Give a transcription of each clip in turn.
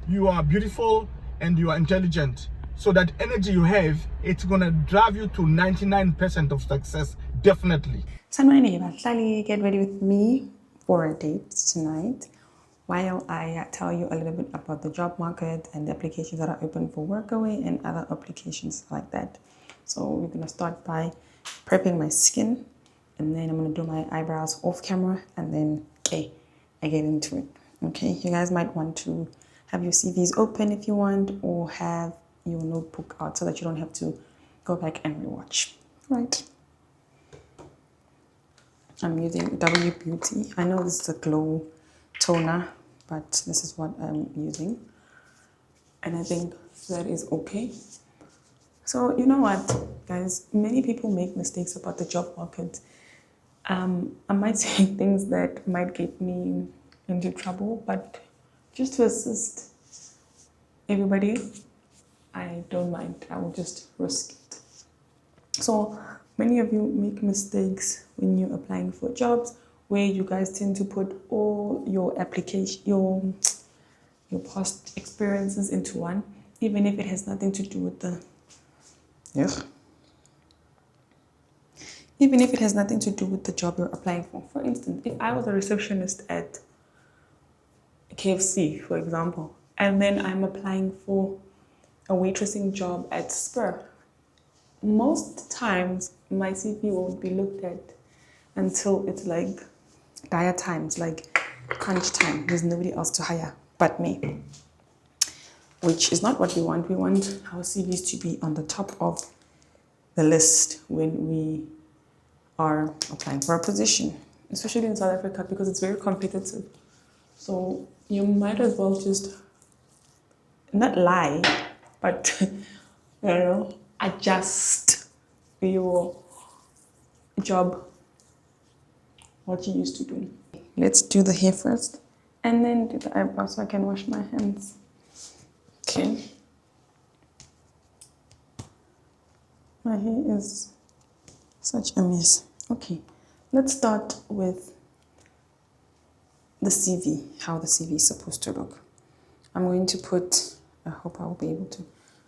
you are beautiful and you are intelligent. So that energy you have, it's gonna drive you to 99% of success, definitely. Sanwani, Batlali, get ready with me for a date tonight while I tell you a little bit about the job market and the applications that are open for Workaway and other applications like that. So we're going to start by prepping my skin, and then I'm going to do my eyebrows off camera, and then, okay, I get into it. Okay, you guys might want to have your CVs open if you want, or have your notebook out so that you don't have to go back and rewatch. Right. I'm using W Beauty. I know this is a glow toner, but this is what I'm using. And I think that is okay. So you know what, guys? Many people make mistakes about the job market. I might say things that might get me into trouble, but just to assist everybody, I don't mind. I will just risk it. So many of you make mistakes when you're applying for jobs, where you guys tend to put all your application, your past experiences into one, even if it has nothing to do with the even if it has nothing to do with the job you're applying for. For instance, if I was a receptionist at KFC, for example, and then I'm applying for a waitressing job at Spur, most times my CV won't be looked at until it's like dire times, like crunch time. There's nobody else to hire but me, which is not what we want. We want our CVs to be on the top of the list when we are applying for a position, especially in South Africa, because it's very competitive. So you might as well just not lie, but adjust your job, what you used to do. Let's do the hair first, and then do the eyebrows so I can wash my hands. Okay. My hair is such a mess. Okay, let's start with the CV, how the CV is supposed to look. I'm going to put, I hope I will be able to,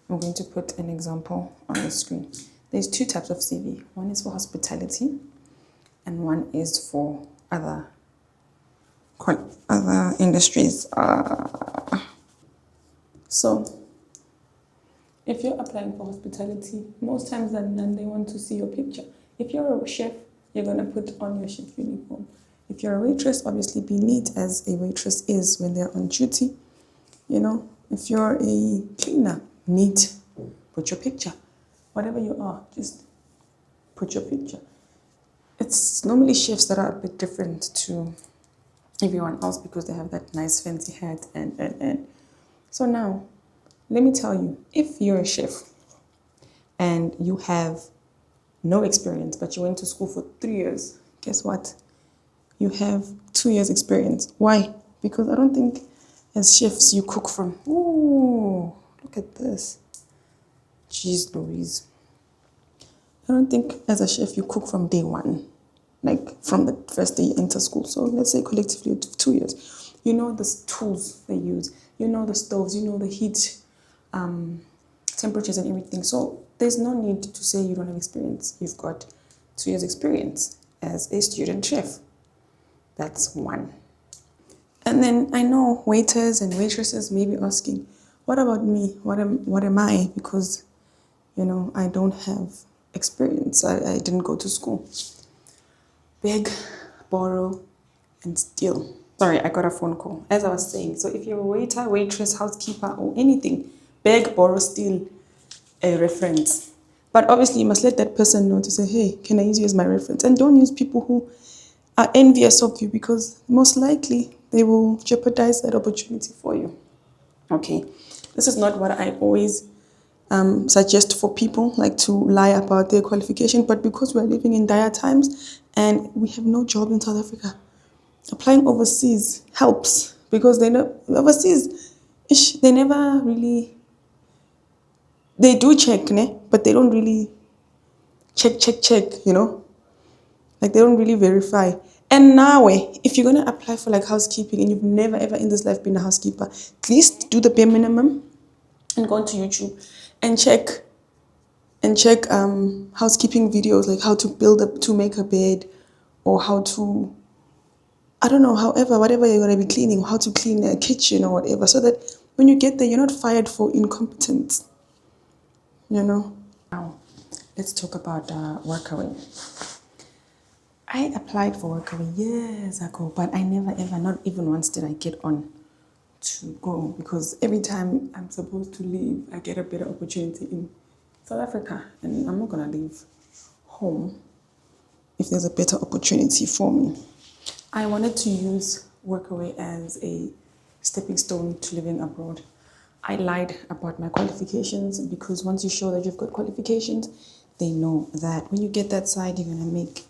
I'm going to put an example on the screen. There's two types of CV. One is for hospitality, and one is for other industries. So, if you're applying for hospitality, most times than none, they want to see your picture. If you're a chef, you're going to put on your chef uniform. If you're a waitress, obviously be neat as a waitress is when they're on duty. If you're a cleaner, neat, put your picture. Whatever you are, just put your picture. It's normally chefs that are a bit different to everyone else because they have that nice fancy hat and. So now, let me tell you, if you're a chef and you have no experience, but you went to school for 3 years, guess what? You have 2 years experience. Why? Because I don't think as chefs you cook from, ooh, look at this. Jeez Louise. I don't think as a chef you cook from day one, like from the first day you enter school. So let's say collectively 2 years. You know the tools they use. You know the stoves. You know the heat temperatures and everything. So there's no need to say you don't have experience. You've got 2 years experience as a student chef. That's one. And then I know waiters and waitresses may be asking, what about me? What am I? Because, I don't have experience. I didn't go to school. Beg, borrow, and steal. Sorry, I got a phone call. As I was saying, so if you're a waiter, waitress, housekeeper, or anything, beg, borrow, steal a reference. But obviously, you must let that person know to say, hey, can I use you as my reference? And don't use people who are envious of you, because most likely they will jeopardize that opportunity for you. Okay, this is not what I always suggest for people, like to lie about their qualification, but because we're living in dire times and we have no job in South Africa, applying overseas helps, because they know overseas, they never really, they do check, but they don't really check, like they don't really verify. And now, if you're gonna apply for like housekeeping and you've never ever in this life been a housekeeper, at least do the bare minimum and go onto YouTube and check housekeeping videos, like how to make a bed, or how to, I don't know, however, whatever you're gonna be cleaning, how to clean a kitchen or whatever, so that when you get there, you're not fired for incompetence. Now, let's talk about Workaway. I applied for Workaway years ago, but I never ever, not even once did I get on to go, because every time I'm supposed to leave, I get a better opportunity in South Africa, and I'm not gonna leave home if there's a better opportunity for me. I wanted to use Workaway as a stepping stone to living abroad. I lied about my qualifications, because once you show that you've got qualifications, they know that when you get that side, you're gonna make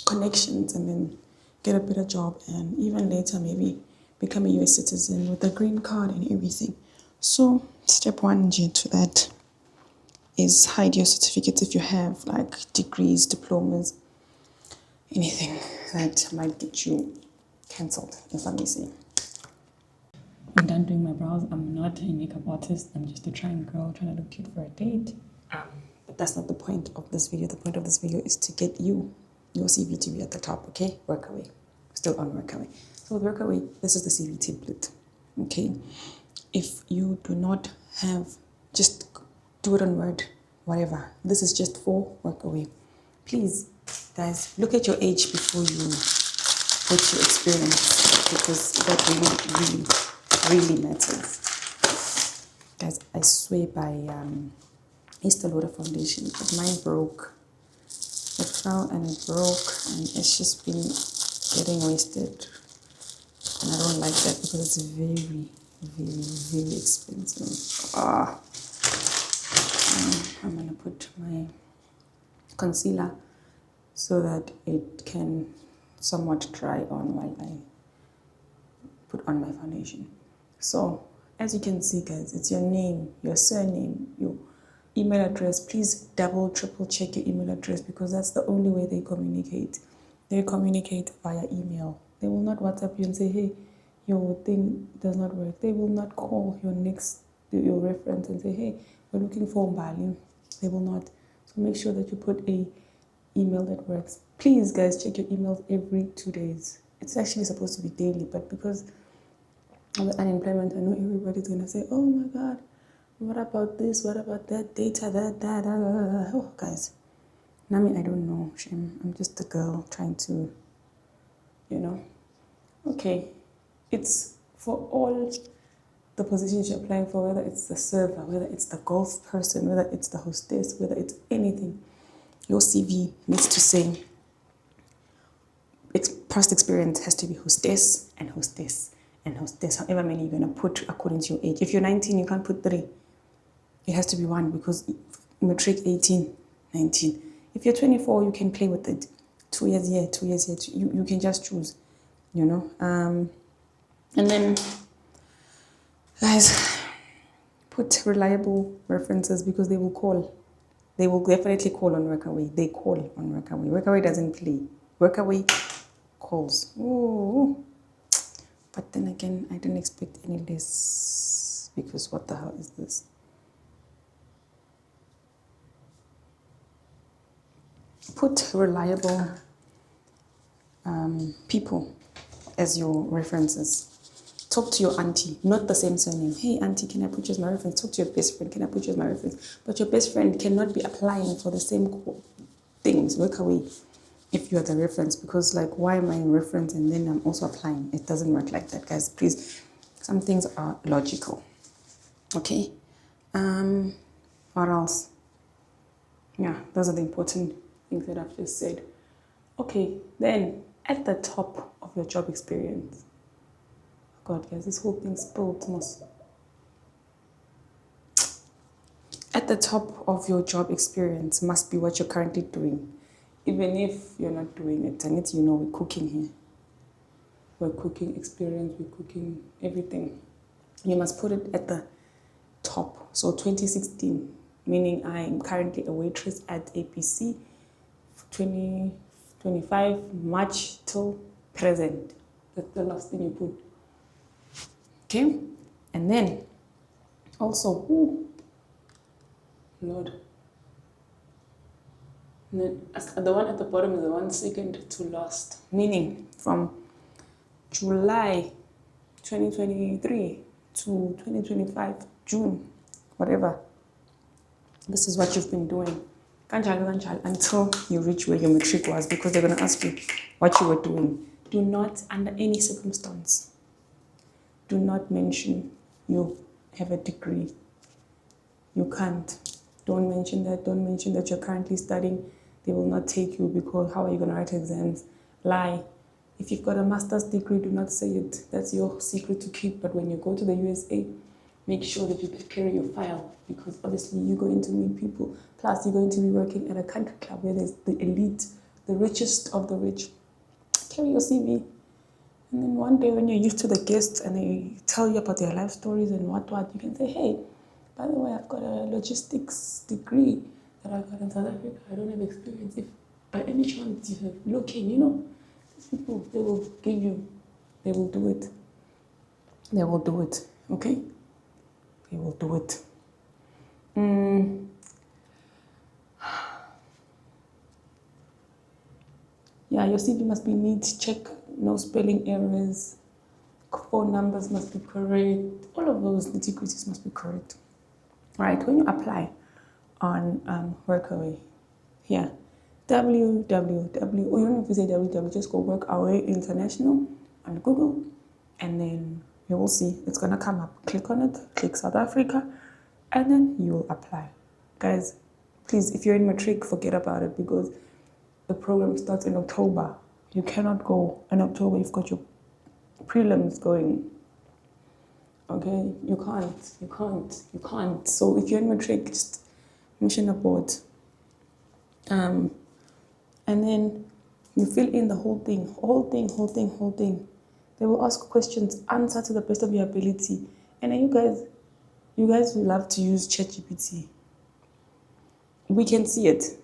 connections and then get a better job, and even later maybe become a US citizen with a green card and everything. So step one to that is hide your certificates if you have like degrees, diplomas, anything that might get you cancelled, if I may say. I'm done doing my brows. I'm not a makeup artist. I'm just a trying girl trying to look cute for a date. But that's not the point of this video. The point of this video is to get your CV to be at the top, okay? Workaway. Still on Workaway. So with Workaway, this is the CV template, okay? If you do not have, just do it on Word, whatever. This is just for Workaway. Please, guys, look at your age before you put your experience, because that really matters. Guys, I swear by Easter Lauder foundation, but mine broke. It fell and it broke, and it's just been getting wasted, and I don't like that because it's very expensive. I'm gonna put my concealer so that it can somewhat dry on while I put on my foundation. So as you can see, guys, it's your name, your surname, your email address. Please double, triple check your email address, because that's the only way they communicate. They communicate via email. They will not WhatsApp you and say, hey, your thing does not work. They will not call your reference and say, hey, we're looking for Mbali. They will not. So make sure that you put a email that works. Please, guys, check your emails every 2 days. It's actually supposed to be daily, but because of the unemployment, I know everybody's gonna say, oh my God, what about this? What about that? Data, that. Oh, guys. Nami, I don't know. Shame. I'm just a girl trying to, Okay. It's for all the positions you're applying for, whether it's the server, whether it's the golf person, whether it's the hostess, whether it's anything. Your CV needs to say, past experience has to be hostess and hostess and hostess, however many you're going to put according to your age. If you're 19, you can't put 3. It has to be 1, because matric 18, 19. If you're 24, you can play with it. 2 years here, 2 years here. You can just choose, And then, guys, put reliable references, because they will call. They will definitely call on Workaway. They call on Workaway. Workaway doesn't play. Workaway calls. Oh. But then again, I didn't expect any less, because what the hell is this? Put reliable people as your references. Talk to your auntie, not the same surname. Hey, auntie, can I put you as my reference? Talk to your best friend, can I put you as my reference? But your best friend cannot be applying for the same things. Workaway if you are the reference, because like, why am I in reference and then I'm also applying? It doesn't work like that, guys. Please, some things are logical. Okay. What else? Yeah, those are the important things that I've just said. Okay, then at the top of your job experience. God, guys, this whole thing spilled most. At the top of your job experience must be what you're currently doing. Even if you're not doing it, and we're cooking here. We're cooking experience, we're cooking everything. You must put it at the top. So 2016, meaning I'm currently a waitress at APC. 25 March till present. That's the last thing you put. Okay? And then also, Lord. And then the one at the bottom is the 1 second to last. Meaning from July 2023 to 2025, June, whatever. This is what you've been doing. Until you reach where your matric was, because they're going to ask you what you were doing. Do not, under any circumstance, do not mention you have a degree. You can't. Don't mention that. Don't mention that you're currently studying. They will not take you because how are you going to write exams? Lie. If you've got a master's degree, do not say it. That's your secret to keep. But when you go to the USA, make sure that you carry your file, because obviously you're going to meet people. Plus, you're going to be working at a country club where there's the elite, the richest of the rich. Carry your CV. And then one day when you're used to the guests and they tell you about their life stories and what, you can say, hey, by the way, I've got a logistics degree that I got in South Africa. I don't have experience. If by any chance you have looking, these people, they will give you, they will do it. They will do it, okay? They will do it. Yeah, your CV must be neat. Check no spelling errors. Phone numbers must be correct. All of those nitty-gritties must be correct. Right, when you apply on Workaway, here, www, or you don't have to say www, just go Workaway International on Google, and then you will see it's going to come up. Click on it, click South Africa, and then you will apply. Guys, please, if you're in matric, forget about it, because the program starts in October. You cannot go in October. You've got your prelims going. Okay, you can't. So if you're in matric, just mission abort. And then you fill in the whole thing. They will ask questions, answer to the best of your ability. And then you guys will love to use ChatGPT. We can see it.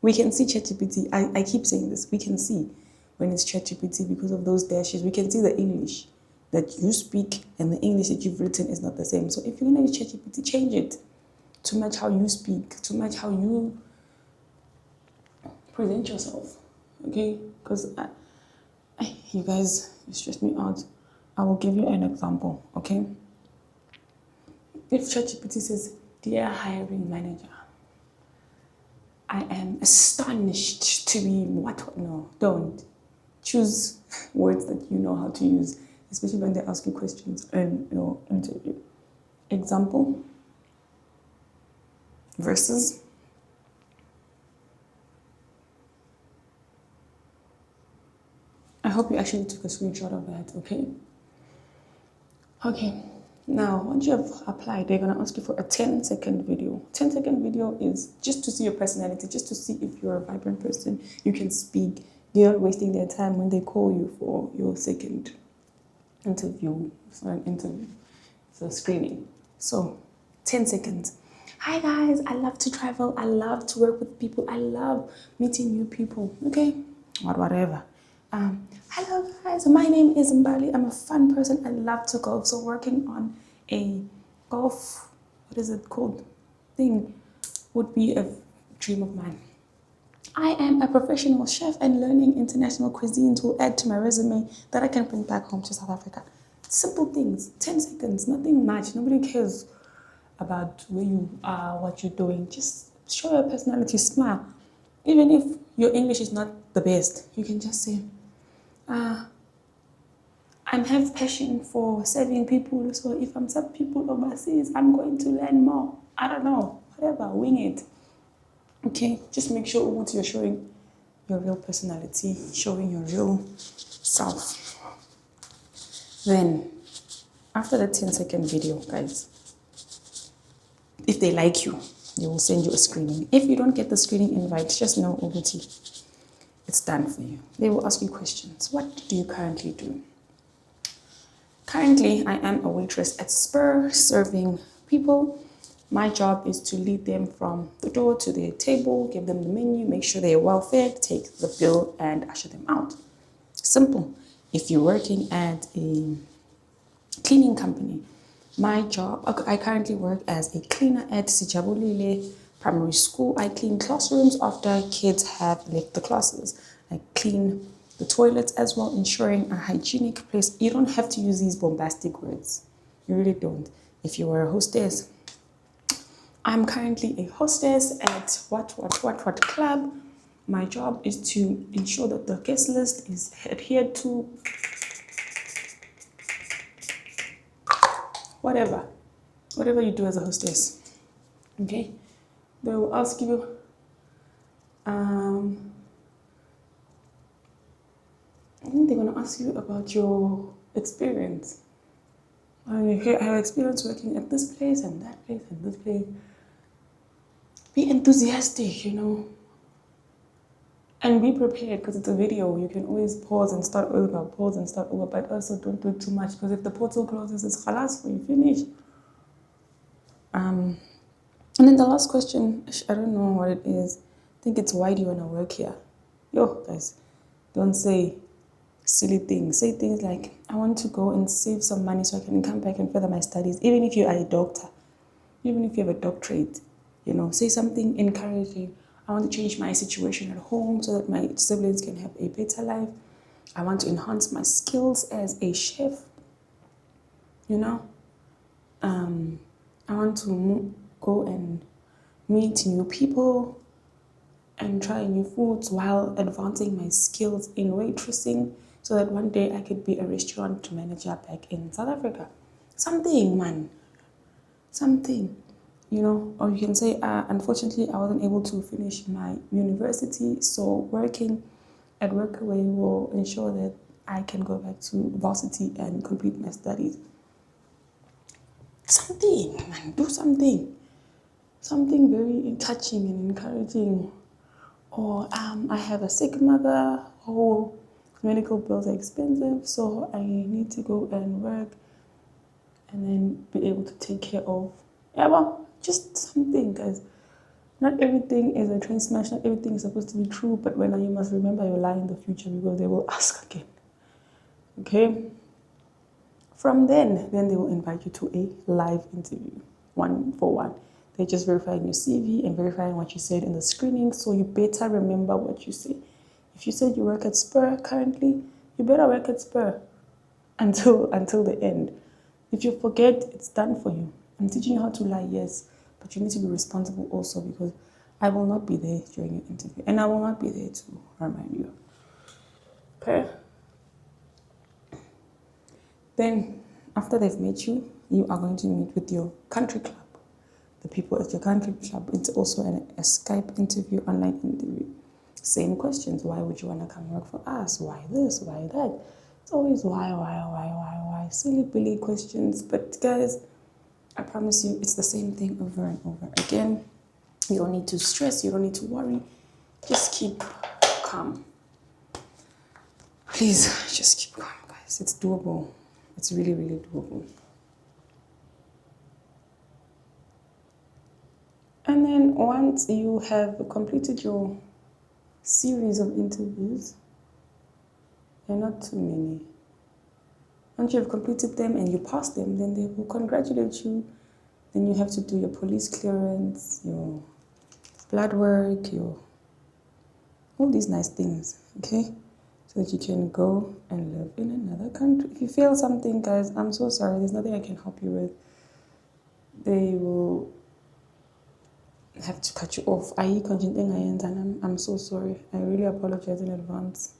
We can see ChatGPT. I keep saying this. We can see when it's ChatGPT because of those dashes. We can see the English that you speak and the English that you've written is not the same. So if you're going to use ChatGPT, change it to match how you speak, to match how you present yourself. Okay? Because you guys stress me out. I will give you an example. Okay? If ChatGPT says, "Dear hiring manager, I am astonished to be what?" No, don't. Choose words that you know how to use, especially when they ask you questions in your interview. Example versus I hope you actually took a screenshot of that, okay? Okay, now once you have applied, they're going to ask you for a 10-second video. 10-second video is just to see your personality, just to see if you're a vibrant person, you can speak. They're not wasting their time when they call you for your second interview. It's not an interview, it's a screening. So, 10 seconds. Hi guys, I love to travel, I love to work with people, I love meeting new people, okay? Whatever. Hello guys, my name is Mbali. I'm a fun person. I love to golf. So working on a golf, what is it called, thing would be a dream of mine. I am a professional chef and learning international cuisines will add to my resume that I can bring back home to South Africa. Simple things, 10 seconds, nothing much. Nobody cares about where you are, what you're doing. Just show your personality, smile. Even if your English is not the best, you can just say, I have passion for serving people, so if I'm serving people overseas, I'm going to learn more. I don't know, whatever, wing it. Okay, just make sure what you're showing your real personality, showing your real self. Then, after the 10-second video, guys, if they like you, they will send you a screening. If you don't get the screening invite, just know, OBT, it's done for you. They will ask you questions. What do you currently do? Currently, I am a waitress at Spur, serving people My job is to lead them from the door to their table, give them the menu, make sure they're well fed, take the bill, and usher them out. Simple. If you're working at a cleaning company, my job, I currently work as a cleaner at Sijabulile Primary School. I clean classrooms after kids have left the classes. I clean the toilets as well, ensuring a hygienic place. You don't have to use these bombastic words. You really don't. If you were a hostess, I'm currently a hostess at what club. My job is to ensure that the guest list is adhered to. Whatever you do as a hostess, okay? They will ask you, I think they're gonna ask you about your experience. I have experience working at this place and that place and this place. Be enthusiastic, and be prepared, because it's a video. You can always pause and start over, but also don't do it too much, because if the portal closes, it's khalas for you, finish. And then the last question, I don't know what it is. I think it's, why do you want to work here? Yo, guys, don't say silly things. Say things like, I want to go and save some money so I can come back and further my studies. Even if you are a doctor, even if you have a doctorate, say something encouraging. I want to change my situation at home so that my siblings can have a better life. I want to enhance my skills as a chef. I want to go and meet new people and try new foods while advancing my skills in waitressing, so that one day I could be a restaurant manager back in South Africa. Something, man. Something. Or you can say, unfortunately, I wasn't able to finish my university, so working at Workaway will ensure that I can go back to varsity and complete my studies. Something, man, do something. Something very touching and encouraging. Or I have a sick mother, medical bills are expensive, so I need to go and work and then be able to take care of. Just something, guys. Not everything is a train smash, not everything is supposed to be true, but when you must remember your lie in the future, because they will ask again. Okay? From then they will invite you to a live interview, 1-for-1. They're just verifying your CV and verifying what you said in the screening, so you better remember what you say. If you said you work at Spur currently, you better work at Spur until the end. If you forget, it's done for you. I'm teaching you how to lie, yes, but you need to be responsible also, because I will not be there during your interview, and I will not be there to remind you. Okay? Then, after they've met you, you are going to meet with your country club. The people at your country club. It's also a Skype interview, online interview. Same questions. Why would you want to come work for us? Why this? Why that? It's always why? Silly billy questions. But guys, I promise you, it's the same thing over and over again. You don't need to stress. You don't need to worry. Just keep calm. Please, just keep calm, guys. It's doable. It's really, really doable. And then once you have completed your series of interviews, and not too many, once you have completed them and you pass them, then they will congratulate you. Then you have to do your police clearance, your blood work, all these nice things, okay? So that you can go and live in another country. If you fail something, guys, I'm so sorry. There's nothing I can help you with. They will have to cut you off. I'm so sorry. I really apologize in advance.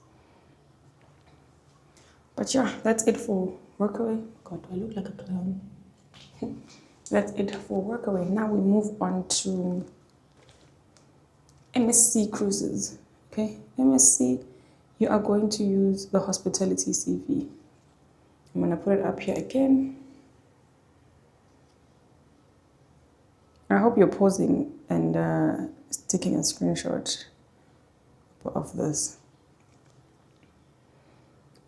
But yeah, that's it for Workaway. God, do I look like a clown? That's it for Workaway. Now we move on to MSC Cruises. Okay, MSC, you are going to use the hospitality CV. I'm going to put it up here again. I hope you're pausing and taking a screenshot of this.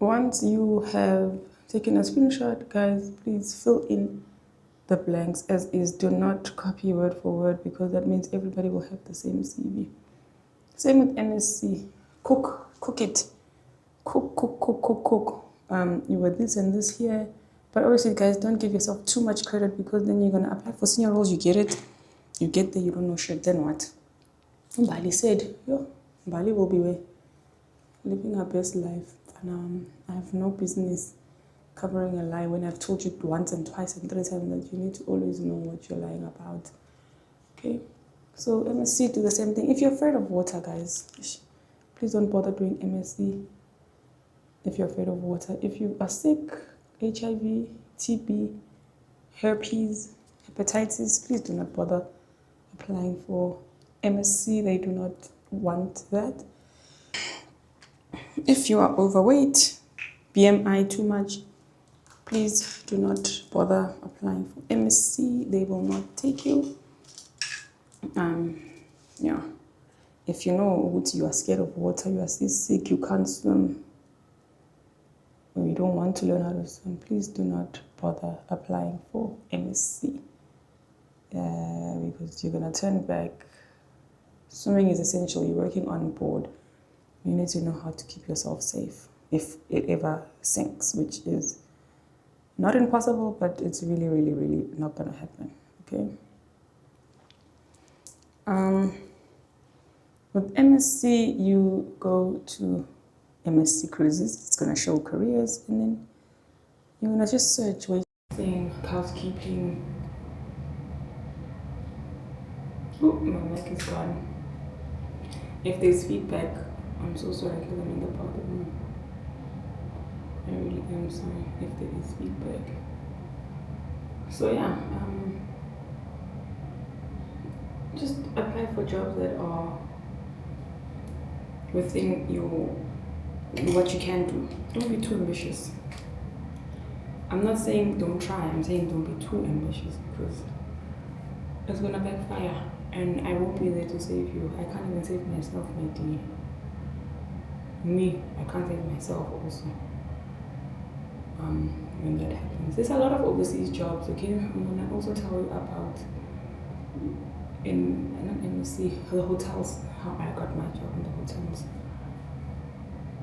Once you have taken a screenshot, guys, please fill in the blanks as is. Do not copy word for word, because that means everybody will have the same CV. Same with MSc. Cook it. Cook. You were this and this here. But obviously, guys, don't give yourself too much credit, because then you're going to apply for senior roles. You get it. You get there, you don't know shit. Then what? Mbali said, Mbali will be living her best life. And I have no business covering a lie when I've told you once and twice and 3 times that you need to always know what you're lying about. Okay? So MSc, do the same thing. If you're afraid of water, guys, please don't bother doing MSc. If you're afraid of water, if you are sick, HIV, TB, herpes, hepatitis, please do not bother applying for MSc. They do not want that. If you are overweight, BMI too much, please do not bother applying for MSc. They will not take you. If you know you are scared of water, you are seasick, you can't swim, or you don't want to learn how to swim, please do not bother applying for MSc. Because you're going to turn back. Swimming is essential. You're working on board. You need to know how to keep yourself safe if it ever sinks, which is not impossible, but it's really, really, really not going to happen. Okay? With MSc, you go to MSC Cruises. It's going to show careers, and then you're going to just search waiting, housekeeping. Oh, my mic is gone. If there's feedback, I'm so sorry because I'm in the part of the room. I really am sorry if there is feedback. So yeah, just apply for jobs that are within what you can do. Don't be too ambitious. I'm not saying don't try, I'm saying don't be too ambitious, because it's gonna backfire and I won't be there to save you. I can't even save myself, my dear. I can't save myself also. When that happens. There's a lot of overseas jobs, okay? I'm gonna also tell you about in the hotels, how I got my job in the hotels.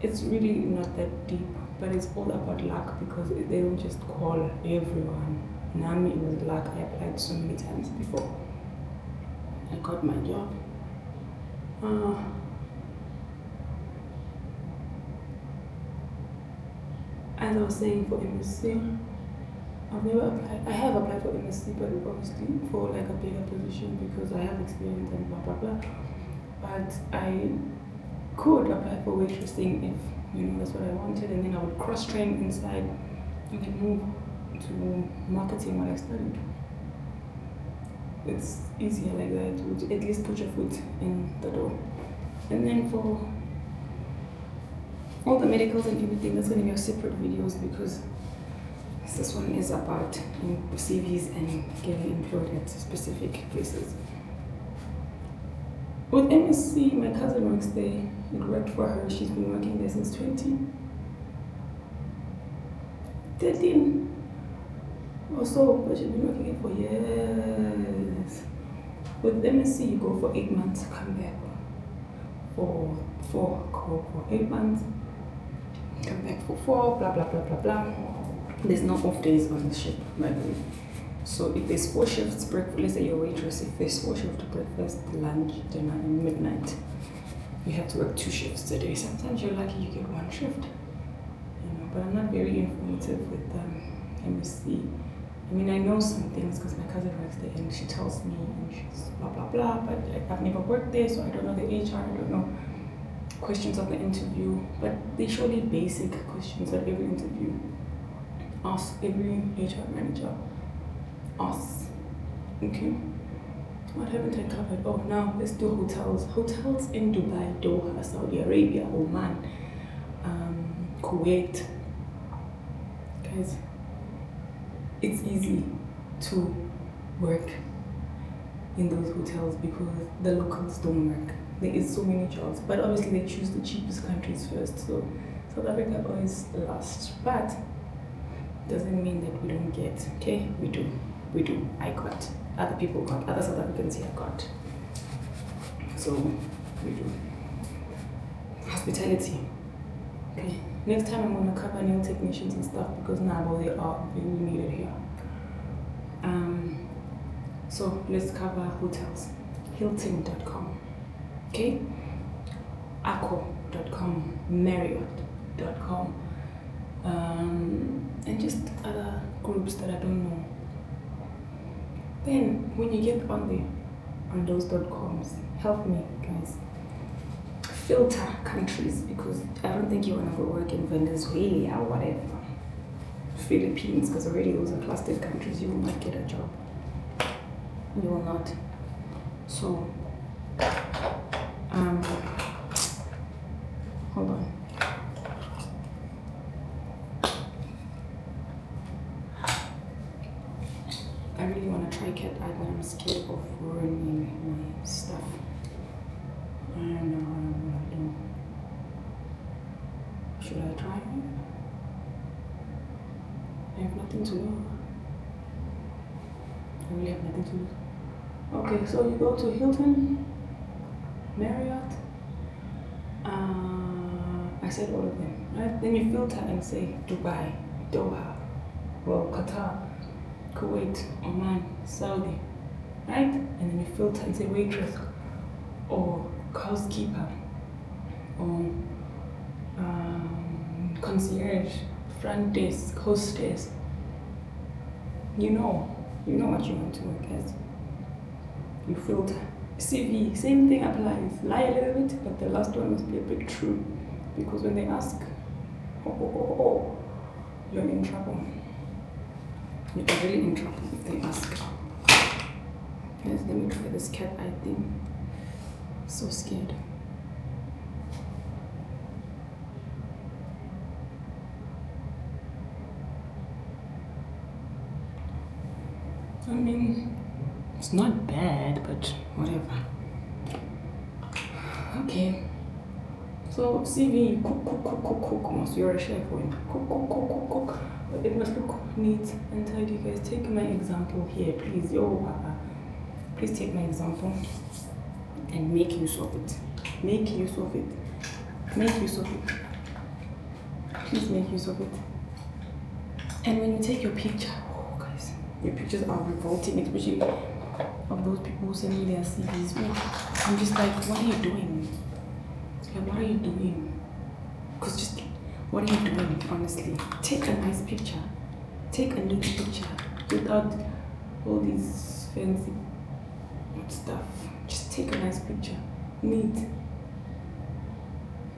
It's really not that deep, but it's all about luck, because they don't just call everyone. Nami, it was luck. I applied so many times before I got my job. As I was saying, for MSc, I've never applied. I have applied for MSc, but obviously for like a bigger position, because I have experience and blah blah blah. But I could apply for waitressing if that's what I wanted, and then I would cross train inside and then move to marketing, what I studied. It's easier like that. To at least put your foot in the door. And then for all the medicals and everything, that's going to be separate videos, because this one is about CVs and getting employed at specific places. With MSc, my cousin works there. It worked for her. She's been working there since 2013 or so, but she's been working it for years. With MSc, you go for 8 months, come back for 4, go for 8 months, come back for 4, blah blah blah blah blah. There's no off days on the ship, by the way. So if there's 4 shifts, breakfast, let's say you're a waitress, if there's 4 shifts, breakfast, lunch, dinner, and midnight, you have to work 2 shifts a day. Sometimes you're lucky you get 1 shift, but I'm not very informative with MSc. I mean, I know some things because my cousin works there and she tells me and she's blah blah blah, but I've never worked there, so I don't know the HR, I don't know questions of the interview, but they surely basic questions that every interview asks, every HR manager asks. Okay, what haven't I covered? Oh, now let's do hotels. Hotels in Dubai, Doha, Saudi Arabia, Oman, Kuwait. Guys, it's easy to work in those hotels because the locals don't work. There is so many jobs, but obviously they choose the cheapest countries first. So South Africa always last, but doesn't mean that we don't get. Okay, we do. We do. I got. Other people got. Other South Africans here got. So we do. Hospitality. Okay. Next time I'm gonna cover nail technicians and stuff because now they are really needed here. So let's cover hotels. Hilton.com. Okay? Accor.com, Marriott.com, and just other groups that I don't know. Then when you get on those .coms, help me guys. Filter countries, because I don't think you want to go work in Venezuela or whatever. Philippines, because already those are clustered countries. You will not get a job. You will not. So hold on. I really want to try cat eye, but I'm scared of ruining my stuff. I don't know what I do. Should I try? I have nothing to lose. I really have nothing to lose. Okay, so you go to Hilton, Marriott. I said all of them, right? Then you filter and say Dubai, Doha, well, Qatar, Kuwait, Oman, Saudi, right? And then you filter and say waitress or housekeeper or concierge, front desk, hostess. You know what you want to work as. You filter. CV, same thing applies. Lie a little bit, but the last one must be a bit true. Because when they ask, you're in trouble. You're really in trouble if they ask. Guys, let me try this cat eye thing. So scared. I mean, it's not bad, but whatever. Okay. So CV, cook. So you're a chef when cook. But it must look neat and tidy, guys. Take my example here, please. Please take my example and make use of it. Make use of it. Make use of it. Please make use of it. And when you take your picture, guys, your pictures are revolting, especially of those people who send me their CVs. I'm just like, what are you doing? Like, what are you doing? Because just, what are you doing, honestly? Take a nice picture. Take a neat picture without all these fancy stuff. Just take a nice picture. Neat.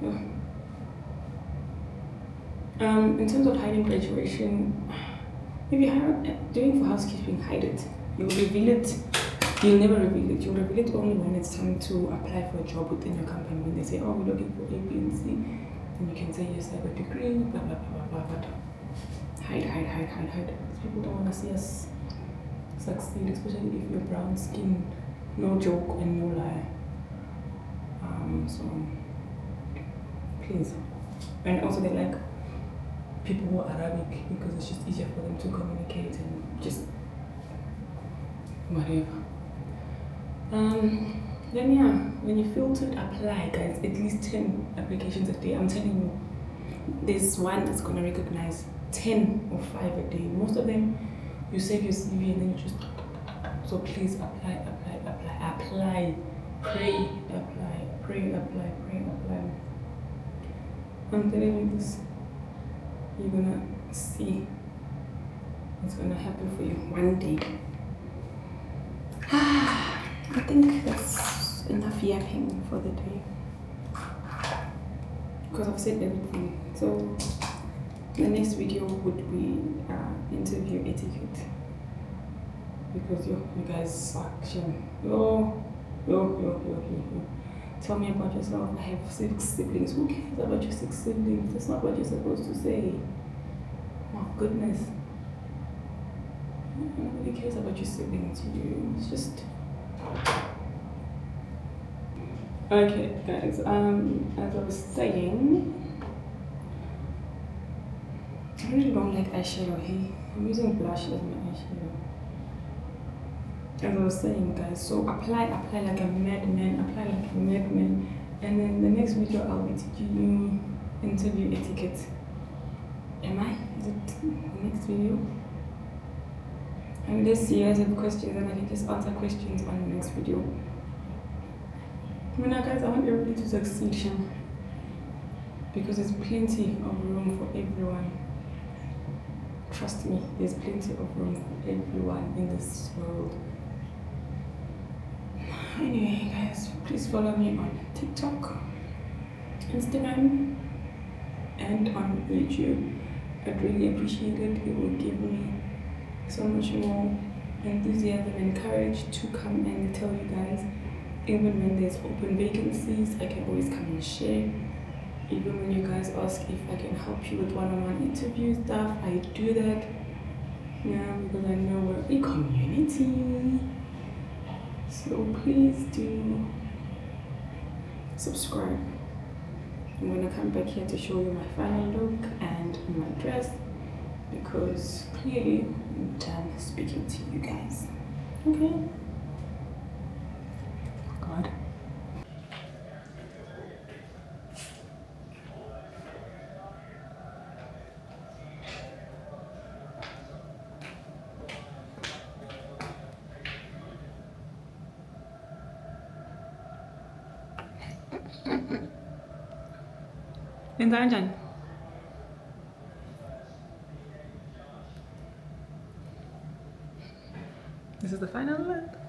Yeah. In terms of hiding graduation, if you're doing for housekeeping, hide it. You'll reveal it. You'll never reveal it. You'll reveal it only when it's time to apply for a job within your company. When they say, oh, we're looking for A, B, and C, and you can say, yes, I have a degree, blah, blah, blah, blah, blah, blah. Hide. Because people don't want to see us succeed, especially if you're brown skin, no joke and no lie. So, please. And also, they like people who are Arabic because it's just easier for them to communicate and just whatever. Then yeah, when you filter apply, guys, at least 10 applications a day. I'm telling you, there's one that's gonna recognize 10 or 5 a day. Most of them, you save your CV and then you just. So please apply. Pray. I'm telling you this. You're gonna see. It's gonna happen for you one day. I think that's enough yapping for the day. Because I've said everything. So the next video would be interview etiquette. Because you guys suck. Yo. Tell me about yourself. I have 6 siblings. Who cares about your 6 siblings? That's not what you're supposed to say. Oh goodness. Nobody cares about your siblings. It's just. Okay, guys. As I was saying, I really don't like eyeshadow. Hey, I'm using blush as my eyeshadow. as I was saying, guys, so apply like a madman, and then the next video I'll be teaching you interview etiquette. Am I? Is it the next video? Unless you guys have questions, and I can just answer questions on the next video. Guys, I want everybody to succeed, because there's plenty of room for everyone. Trust me, there's plenty of room for everyone in this world. Anyway, guys, please follow me on TikTok, Instagram, and on YouTube. I'd really appreciate it. It will give me so much more enthusiasm and courage to come and tell you guys. Even when there's open vacancies, I can always come and share. Even when you guys ask if I can help you with one-on-one interview stuff, I do that. Yeah, because I know we're a community. So please do subscribe. I'm gonna come back here to show you my final look and my dress, because clearly I'm done speaking to you guys. Okay? God. This is the final look.